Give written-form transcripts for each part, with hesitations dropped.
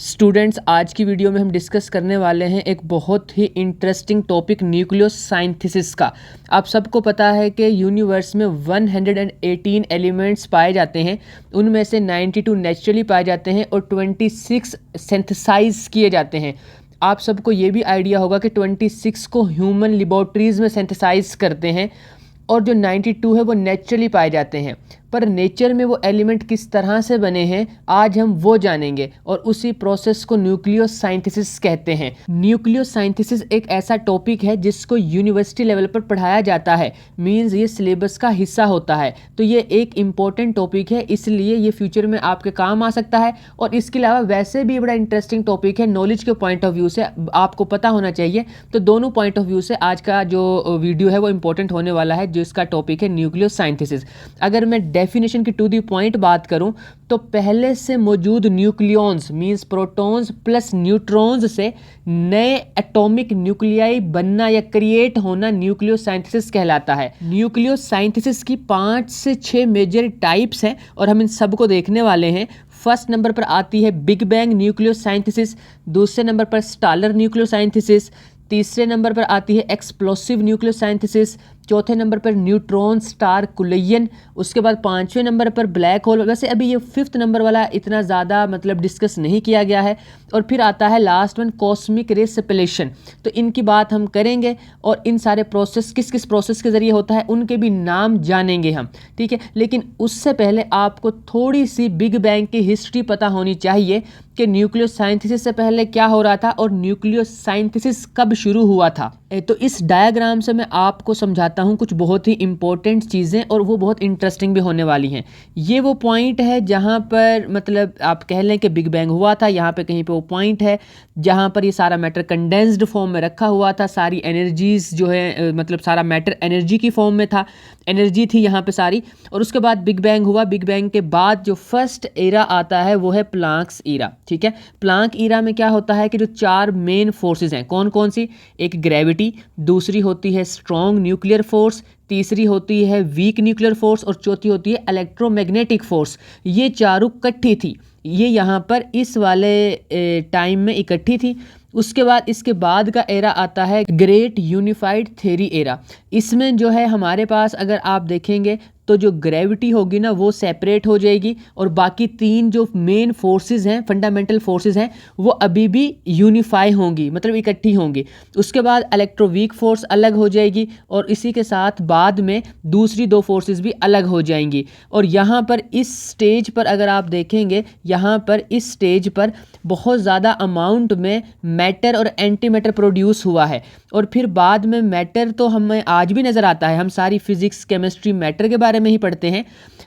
Students, आज की video में हम डिस्कस करने वाले हैं एक बहुत ही इंटरेस्टिंग टॉपिक न्यूक्लियोसाइंथिसिस का। आप सबको पता है कि यूनिवर्स में 118 एलिमेंट्स पाए जाते हैं, उनमें से 92 नेचुरली पाए जाते हैं और 26 सिंथेसाइज किए जाते हैं। आप सबको ये भी आइडिया होगा कि 26 को ह्यूमन लेबोरेटरीज में सिंथेसाइज करते हैं और जो 92 है वो नेचुरली पाए जाते हैं। पर नेचर में वो एलिमेंट किस तरह से बने हैं आज हम वो जानेंगे और उसी प्रोसेस को न्यूक्लियोसाइंथिसिस कहते हैं। न्यूक्लियोसाइंथिसिस एक ऐसा टॉपिक है जिसको यूनिवर्सिटी लेवल पर पढ़ाया जाता है, मींस ये सिलेबस का हिस्सा होता है। तो ये एक इम्पॉर्टेंट टॉपिक है, इसलिए ये फ्यूचर में आपके काम आ सकता है। और इसके अलावा वैसे भी बड़ा इंटरेस्टिंग टॉपिक है, नॉलेज के पॉइंट ऑफ व्यू से आपको पता होना चाहिए। तो दोनों पॉइंट ऑफ व्यू से आज का जो वीडियो है वो इंपॉर्टेंट होने वाला है, जिसका टॉपिक है न्यूक्लियोसाइंथिसिस। अगर मैं डेफिनेशन की टू दी पॉइंट बात करूं तो पहले से मौजूद nucleons means protons plus neutrons से नए एटॉमिक न्यूक्लियाई बनना या क्रिएट होना न्यूक्लियोसाइंथिसिस कहलाता है। न्यूक्लियोसाइंथिसिस की 5 से 6 मेजर टाइप्स हैं और हम इन सबको देखने वाले हैं। फर्स्ट नंबर पर आती है बिग बैंग न्यूक्लियोसाइंथिसिस, दूसरे नंबर पर स्टालर न्यूक्लियोसाइंथिसिस, तीसरे नंबर पर आती है एक्सप्लोसिव न्यूक्लियोसाइंथिसिस, चौथे नंबर पर न्यूट्रॉन स्टार कुलियन, उसके बाद पांचवें नंबर पर ब्लैक होल। वैसे अभी ये 5th नंबर वाला इतना ज़्यादा डिस्कस नहीं किया गया है। और फिर आता है लास्ट वन कॉस्मिक रे सेपरेशन। तो इनकी बात हम करेंगे और इन सारे प्रोसेस किस किस प्रोसेस के ज़रिए होता है उनके भी नाम जानेंगे हम, ठीक है। लेकिन उससे पहले आपको थोड़ी सी बिग बैंग की हिस्ट्री पता होनी चाहिए कि न्यूक्लियोसाइंथिसिस से पहले क्या हो रहा था और न्यूक्लियोसाइंथिसिस कब शुरू हुआ था। तो इस डायग्राम से मैं आपको समझाता हूँ कुछ बहुत ही इंपॉर्टेंट चीज़ें और वो बहुत इंटरेस्टिंग भी होने वाली हैं। ये वो पॉइंट है जहाँ पर आप कह लें कि बिग बैंग हुआ था। यहाँ पे कहीं पे वो पॉइंट है जहाँ पर ये सारा मैटर कंडेंस्ड फॉर्म में रखा हुआ था। सारी एनर्जीज जो है सारा मैटर एनर्जी की फॉर्म में था, एनर्जी थी यहाँ पे सारी। और उसके बाद बिग बैंग हुआ। बिग बैंग के बाद जो फर्स्ट एरा आता है वो है प्लांक्स ईरा, ठीक है। प्लांक ईरा में क्या होता है कि जो 4 मेन फोर्सेस हैं, कौन कौन सी? एक ग्रेविटी, दूसरी होती है स्ट्रॉन्ग न्यूक्लियर फोर्स, तीसरी होती है वीक न्यूक्लियर फोर्स और चौथी होती है इलेक्ट्रोमैग्नेटिक फोर्स। ये चारों इकट्ठी थी, ये यहाँ पर इस वाले टाइम में इकट्ठी थी। उसके बाद इसके बाद का एरा आता है ग्रेट यूनिफाइड थ्योरी एरा। इसमें जो है हमारे पास अगर आप देखेंगे तो जो ग्रेविटी होगी ना वो सेपरेट हो जाएगी और बाकी 3 जो मेन फोर्सेस हैं, फंडामेंटल फोर्सेस हैं, वो अभी भी यूनिफाई होंगी, इकट्ठी होंगी। उसके बाद इलेक्ट्रोवीक फोर्स अलग हो जाएगी और इसी के साथ बाद में दूसरी 2 फोर्सेस भी अलग हो जाएंगी। और यहाँ पर इस स्टेज पर अगर आप देखेंगे, यहाँ पर इस स्टेज पर बहुत ज़्यादा अमाउंट में मैटर और एंटी मैटर प्रोड्यूस हुआ है। और फिर बाद में मैटर तो हमें आज भी नज़र आता है, हम सारी फिजिक्स केमिस्ट्री मैटर के बारे में ही पढ़ते हैं,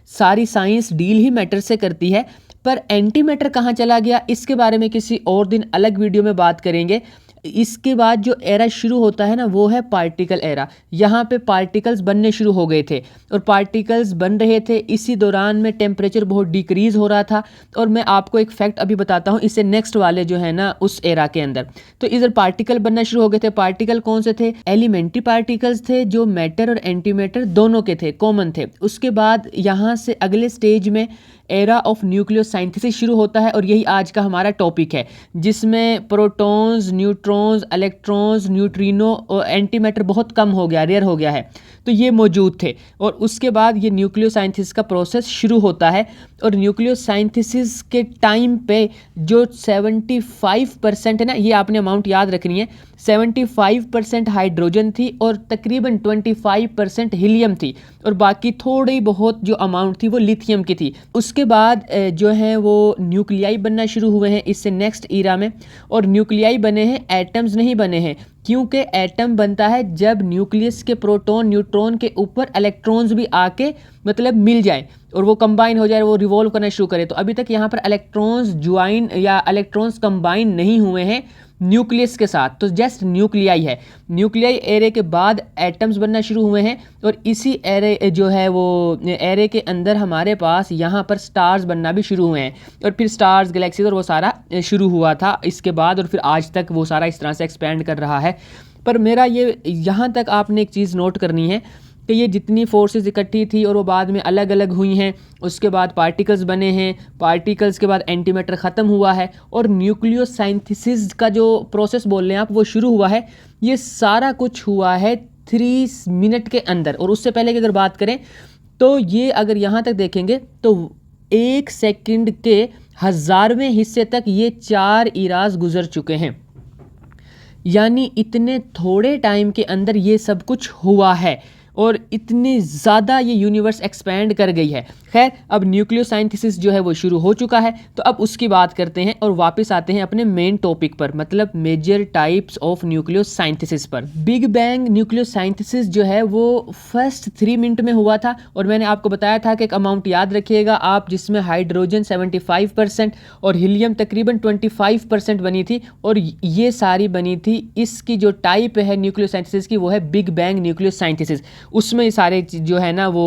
सारी साइंस डील ही मैटर से करती है। पर एंटी मैटर कहाँ चला गया इसके बारे में किसी और दिन अलग वीडियो में बात करेंगे। इसके बाद जो एरा शुरू होता है ना वो है पार्टिकल एरा। यहाँ पे पार्टिकल्स बनने शुरू हो गए थे और पार्टिकल्स बन रहे थे, इसी दौरान में टेम्परेचर बहुत डिक्रीज़ हो रहा था। और मैं आपको एक फैक्ट अभी बताता हूँ इससे नेक्स्ट वाले जो है ना उस एरा के अंदर। तो इधर पार्टिकल बनना शुरू हो गए थे। पार्टिकल कौन से थे? एलिमेंट्री पार्टिकल्स थे जो मैटर और एंटी मैटर दोनों के थे, कॉमन थे। उसके बाद यहाँ से अगले स्टेज में एरा ऑफ न्यूक्लियोसाइंथिसिस शुरू होता है और यही आज का हमारा टॉपिक है, जिसमें प्रोटॉन्स, न्यूट्रॉन्स, इलेक्ट्रॉन्स, न्यूट्रिनो और एंटी मैटर बहुत कम हो गया, रेयर हो गया है। तो ये मौजूद थे और उसके बाद ये न्यूक्लियोसाइंथिसिस का प्रोसेस शुरू होता है। और न्यूक्लियोसाइंथिसिस के टाइम पे जो 75% है ना, ये आपने अमाउंट याद रखनी है, 75% हाइड्रोजन थी और तकरीबन 25% हीलियम थी और बाकी थोड़ी बहुत जो अमाउंट थी वो लिथियम की थी। उसके बाद जो है वो न्यूक्लियाई बनना शुरू हुए हैं इससे नेक्स्ट ईरा में। और न्यूक्लियाई बने हैं, एटम्स नहीं बने हैं, क्योंकि एटम बनता है जब न्यूक्लियस के प्रोटॉन न्यूट्रॉन के ऊपर इलेक्ट्रॉन्स भी आके मिल जाए और वो कंबाइन हो जाए, वो रिवॉल्व करना शुरू करे। तो अभी तक यहाँ पर इलेक्ट्रॉन्स ज्वाइन या इलेक्ट्रॉन्स कंबाइन नहीं हुए हैं न्यूक्लियस के साथ, तो जस्ट न्यूक्लियाई है। न्यूक्लियाई एरे के बाद एटम्स बनना शुरू हुए हैं और इसी एरे जो है वो एरे के अंदर हमारे पास यहाँ पर स्टार्स बनना भी शुरू हुए हैं और फिर स्टार्स, गैलेक्सीज और वो सारा शुरू हुआ था इसके बाद और फिर आज तक वो सारा इस तरह से एक्सपेंड कर रहा है। पर मेरा ये यहाँ तक आपने एक चीज़ नोट करनी है कि ये जितनी फोर्सेस इकट्ठी थी और वो बाद में अलग अलग हुई हैं, उसके बाद पार्टिकल्स बने हैं, पार्टिकल्स के बाद एंटी मैटर ख़त्म हुआ है और न्यूक्लियोसाइंथिसिस का जो प्रोसेस बोल रहे हैं आप वो शुरू हुआ है। ये सारा कुछ हुआ है 3 मिनट के अंदर। और उससे पहले की अगर बात करें तो ये अगर यहाँ तक देखेंगे तो 1 सेकंड के 1000वें हिस्से तक ये 4 इराज गुजर चुके हैं, यानी इतने थोड़े टाइम के अंदर ये सब कुछ हुआ है और इतनी ज़्यादा ये यूनिवर्स एक्सपैंड कर गई है। खैर, अब न्यूक्लियोसाइंथिसिस जो है वो शुरू हो चुका है, तो अब उसकी बात करते हैं और वापस आते हैं अपने मेन टॉपिक पर, मतलब मेजर टाइप्स ऑफ न्यूक्लियोसाइंथिसिस पर। बिग बैंग न्यूक्लियोसाइंथिसिस जो है वो फर्स्ट 3 मिनट में हुआ था और मैंने आपको बताया था कि एक अमाउंट याद रखिएगा आप, जिसमें हाइड्रोजन 75% और हीलियम तकरीबन 25% बनी थी और ये सारी बनी थी। इसकी जो टाइप है न्यूक्लियोसाइंथिसिस की वो है बिग बैंग न्यूक्लियोसाइंथिसिस। उसमें ये सारे जो है ना वो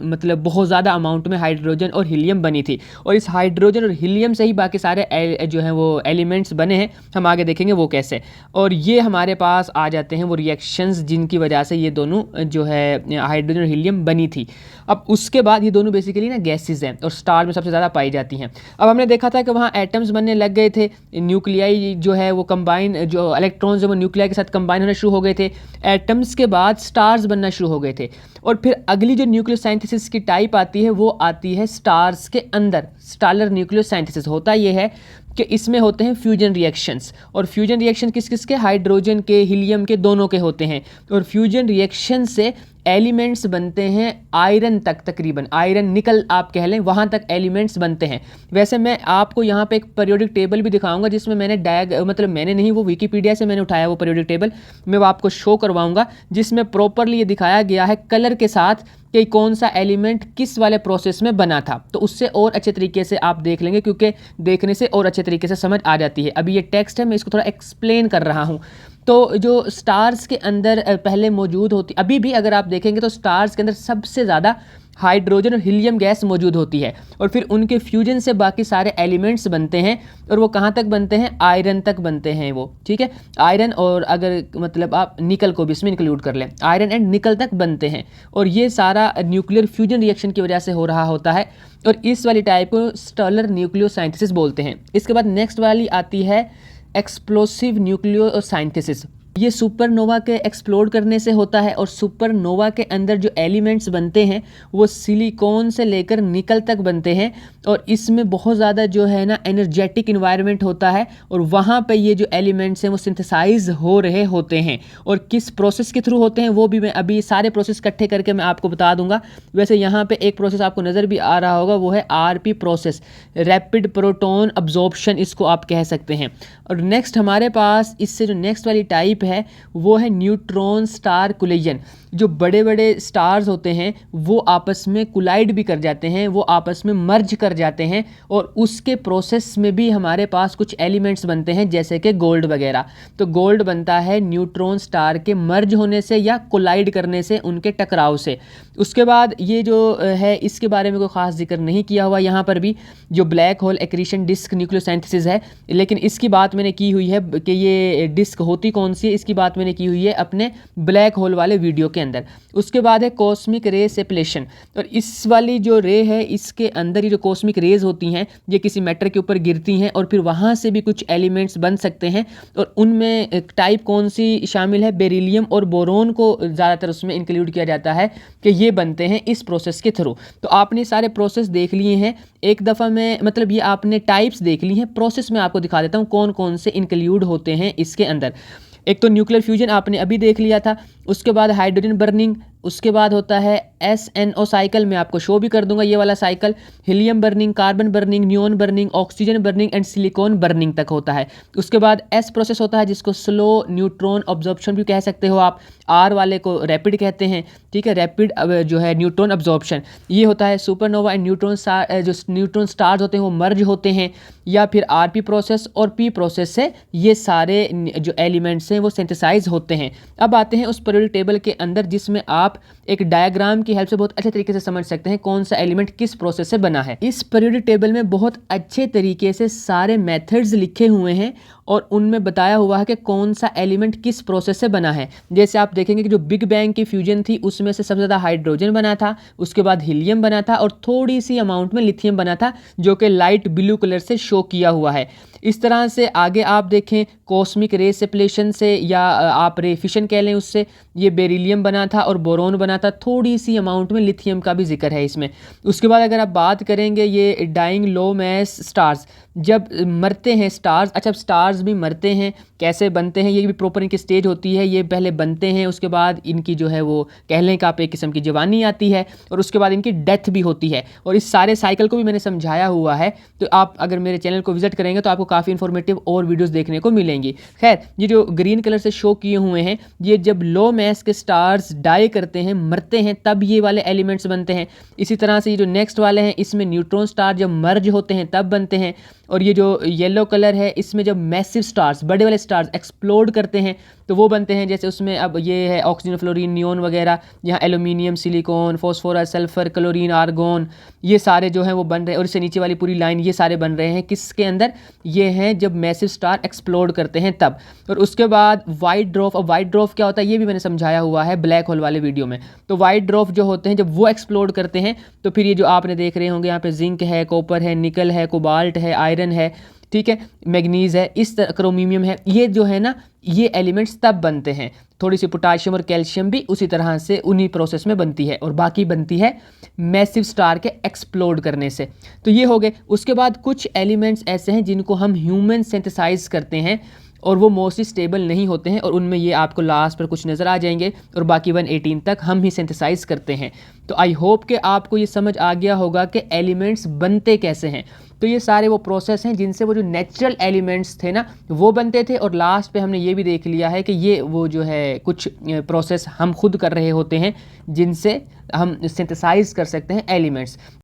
मतलब बहुत ज़्यादा अमाउंट में हाइड्रोजन और हीलियम बनी थी और इस हाइड्रोजन और हीलियम से ही बाकी सारे जो हैं वो एलिमेंट्स बने हैं। हम आगे देखेंगे वो कैसे। और ये हमारे पास आ जाते हैं वो रिएक्शंस जिनकी वजह से ये दोनों जो है हाइड्रोजन और हीलियम बनी थी। अब उसके बाद ये दोनों बेसिकली ना गैसेज हैं और स्टार में सबसे ज़्यादा पाई जाती हैं। अब हमने देखा था कि वहाँ एटम्स बनने लग गए थे, न्यूक्लियाई जो है वो कंबाइन, जो इलेक्ट्रॉन्स जो वो न्यूक्लियाई के साथ कंबाइन होना शुरू हो गए थे। एटम्स के बाद स्टार्स बनना शुरू हो गए थे और फिर अगली जो न्यूक्लियोसाइंथिसिस की टाइप आती है वो आती है स्टार्स के अंदर। स्टालर न्यूक्लियोसाइंथिसिस होता ये है कि इसमें होते हैं फ्यूजन रिएक्शंस और फ्यूजन रिएक्शन किस किस के, हाइड्रोजन के, हीलियम के, दोनों के होते हैं। और फ्यूजन रिएक्शन से एलिमेंट्स बनते हैं आयरन तक, तकरीबन आयरन निकल आप कह लें, वहाँ तक एलिमेंट्स बनते हैं। वैसे मैं आपको यहाँ पे एक पीरियोडिक टेबल भी दिखाऊंगा जिसमें मैंने मतलब मैंने नहीं, वो विकीपीडिया से मैंने उठाया वो पीरियोडिक टेबल, मैं वो आपको शो करवाऊंगा जिसमें प्रॉपरली ये दिखाया गया है कलर के साथ कि कौन सा एलिमेंट किस वाले प्रोसेस में बना था। तो उससे और अच्छे तरीके से आप देख लेंगे, क्योंकि देखने से और अच्छे तरीके से समझ आ जाती है। अभी ये टेक्स्ट है, मैं इसको थोड़ा एक्सप्लेन कर रहा हूँ। तो जो स्टार्स के अंदर पहले मौजूद होती, अभी भी अगर आप देखेंगे तो स्टार्स के अंदर सबसे ज़्यादा हाइड्रोजन और हीलियम गैस मौजूद होती है और फिर उनके फ्यूजन से बाकी सारे एलिमेंट्स बनते हैं और वो कहाँ तक बनते हैं, आयरन तक बनते हैं वो, ठीक है। आयरन और अगर मतलब आप निकल को भी इसमें इंक्लूड कर लें, आयरन एंड निकल तक बनते हैं और ये सारा न्यूक्लियर फ्यूजन रिएक्शन की वजह से हो रहा होता है और इस वाली टाइप को स्टेलर न्यूक्लियोसाइंथिसिस बोलते हैं। इसके बाद नेक्स्ट वाली आती है एक्सप्लोसिव न्यूक्लियोसाइंथिसिस। ये सुपरनोवा के एक्सप्लोड करने से होता है और सुपरनोवा के अंदर जो एलिमेंट्स बनते हैं वो सिलिकॉन से लेकर निकल तक बनते हैं और इसमें बहुत ज़्यादा जो है ना एनर्जेटिक इन्वायरमेंट होता है और वहाँ पे ये जो एलिमेंट्स हैं वो सिंथेसाइज हो रहे होते हैं और किस प्रोसेस के थ्रू होते हैं वो भी मैं अभी सारे प्रोसेस इकट्ठे करके मैं आपको बता दूंगा। वैसे यहाँ पे एक प्रोसेस आपको नज़र भी आ रहा होगा, वो है RP process, rapid proton absorption इसको आप कह सकते हैं। और नेक्स्ट हमारे पास इससे जो नेक्स्ट वाली टाइप है वो है न्यूट्रॉन स्टार कोलिजन। जो बड़े बड़े स्टार्स होते हैं वो आपस में कोलाइड भी कर जाते हैं, वो आपस में मर्ज कर जाते हैं और उसके प्रोसेस में भी हमारे पास कुछ एलिमेंट्स बनते हैं जैसे कि गोल्ड वगैरह। तो गोल्ड बनता है न्यूट्रॉन स्टार के मर्ज होने से या कोलाइड करने से, उनके टकराव से। उसके बाद ये जो है इसके बारे में कोई ख़ास जिक्र नहीं किया हुआ यहाँ पर भी, जो ब्लैक होल एक्रीशन डिस्क न्यूक्लियोसाइंथिसिस है, लेकिन इसकी बात मैंने की हुई है कि ये डिस्क होती कौन सी है, इसकी बात मैंने की हुई है अपने ब्लैक होल वाले वीडियो के अंदर। उसके बाद है कॉस्मिक रे सेपरेशन और इस वाली जो रे है इसके अंदर ये जो कॉस्मिक रेज होती हैं ये किसी मैटर के ऊपर गिरती हैं और फिर वहाँ से भी कुछ एलिमेंट्स बन सकते हैं और उनमें टाइप कौन सी शामिल है, बेरिलियम और बोरोन को ज़्यादातर उसमें इंक्लूड किया जाता है कि ये बनते हैं इस प्रोसेस के थ्रू। तो आपने सारे प्रोसेस देख लिए हैं एक दफ़ा में, मतलब ये आपने टाइप्स देख ली हैं। प्रोसेस में आपको दिखा देता हूँ कौन कौन से इंक्लूड होते हैं इसके अंदर। एक तो न्यूक्लियर फ्यूजन आपने अभी देख लिया था, उसके बाद हाइड्रोजन बर्निंग, उसके बाद होता है SNO साइकिल, मैं आपको शो भी कर दूंगा ये वाला cycle, helium burning, carbon burning, neon burning, oxygen burning and silicon burning तक होता है। उसके बाद S प्रोसेस होता है जिसको स्लो न्यूट्रॉन अब्जॉर्प्शन भी कह सकते हो आप, R वाले को रैपिड कहते हैं, ठीक है, रैपिड जो है न्यूट्रॉन अब्जॉर्प्शन। ये होता है सुपरनोवा एंड न्यूट्रॉन जो न्यूट्रॉन स्टार्स होते हैं वो मर्ज होते हैं, या फिर RP प्रोसेस और P प्रोसेस से ये सारे जो एलिमेंट्स हैं वो सिंथेसाइज होते हैं। अब आते हैं उस पीरियोडिक टेबल के अंदर जिसमें आप आप एक डायग्राम की हेल्प से बहुत अच्छे तरीके से समझ सकते हैं कौन सा एलिमेंट किस प्रोसेस से बना है। इस पीरियोडिक टेबल में बहुत अच्छे तरीके से सारे मेथड्स लिखे हुए हैं और उनमें बताया हुआ है कि कौन सा एलिमेंट किस प्रोसेस से बना है। जैसे आप देखेंगे कि जो बिग बैंग की फ्यूजन थी उसमें से सबसे ज़्यादा हाइड्रोजन बना था, उसके बाद हीलियम बना था और थोड़ी सी अमाउंट में लिथियम बना था, जो कि लाइट ब्लू कलर से शो किया हुआ है। इस तरह से आगे आप देखें कॉस्मिक रे सेपरेशन से या आप रे फिशन कह लें, उससे ये बेरिलियम बना था और बोरोन बना था, थोड़ी सी अमाउंट में लिथियम का भी जिक्र है इसमें। उसके बाद अगर आप बात करेंगे ये डाइंग लो मैस स्टार्स, जब मरते हैं स्टार्स, अच्छा स्टार्स भी मरते हैं, कैसे बनते हैं ये भी प्रॉपर इनकी स्टेज होती है। ये पहले बनते हैं, उसके बाद इनकी जो है वो कह लें कि आप एक किस्म की जवानी आती है और उसके बाद इनकी डेथ भी होती है। और इस सारे साइकिल को भी मैंने समझाया हुआ है, तो आप अगर मेरे चैनल को विजिट करेंगे तो आपको काफ़ी इन्फॉर्मेटिव और वीडियोस देखने को मिलेंगी। खैर, ये जो ग्रीन कलर से शो किए हुए हैं, ये जब लो मैस के स्टार्स डाई करते हैं, मरते हैं, तब ये वाले एलिमेंट्स बनते हैं। इसी तरह से ये जो नेक्स्ट वाले हैं, इसमें न्यूट्रॉन स्टार जब मर्ज होते हैं तब बनते हैं। और ये जो येलो कलर है, इसमें जब मैसिव स्टार्स, बड़े वाले स्टार्स एक्सप्लोड करते हैं तो वो बनते हैं। जैसे उसमें अब ये है ऑक्सीजन, फ्लोरीन, नियोन वगैरह, यहाँ aluminium, silicon, phosphorus, sulphur, chlorine, argon, ये सारे जो हैं वो बन रहे हैं। और इससे नीचे वाली पूरी लाइन ये सारे बन रहे हैं किसके अंदर, ये हैं जब मैसिव स्टार एक्सप्लोड करते हैं तब। और उसके बाद वाइट ड्वार्फ, अब वाइट ड्वार्फ क्या होता है ये भी मैंने समझाया हुआ है ब्लैक होल वाले वीडियो में। तो वाइट ड्वार्फ जो होते हैं जब वो एक्सप्लोड करते हैं तो फिर ये जो आपने देख रहे होंगे यहाँ पे जिंक है, कॉपर है, निकल है, कोबाल्ट है, आयरन है, ठीक है, मैग्नीज है, इस तरह क्रोमियम है, ये जो है ना ये एलिमेंट्स तब बनते हैं। थोड़ी सी पोटाशियम और कैल्शियम भी उसी तरह से उन्हीं प्रोसेस में बनती है और बाकी बनती है मैसिव स्टार के एक्सप्लोड करने से। तो ये हो गए। उसके बाद कुछ एलिमेंट्स ऐसे हैं जिनको हम ह्यूमन सिंथेसाइज करते हैं और वो मोस्टली स्टेबल नहीं होते हैं, और उनमें ये आपको लास्ट पर कुछ नज़र आ जाएंगे, और बाकी 118 तक हम ही सिंथेसाइज करते हैं। तो आई होप कि आपको ये समझ आ गया होगा कि एलिमेंट्स बनते कैसे हैं। तो ये सारे वो प्रोसेस हैं जिनसे वो जो नेचुरल एलिमेंट्स थे ना वो बनते थे, और लास्ट पे हमने ये भी देख लिया है कि ये वो जो है कुछ प्रोसेस हम खुद कर रहे होते हैं जिनसे हम सिंथेसाइज कर सकते हैं एलिमेंट्स।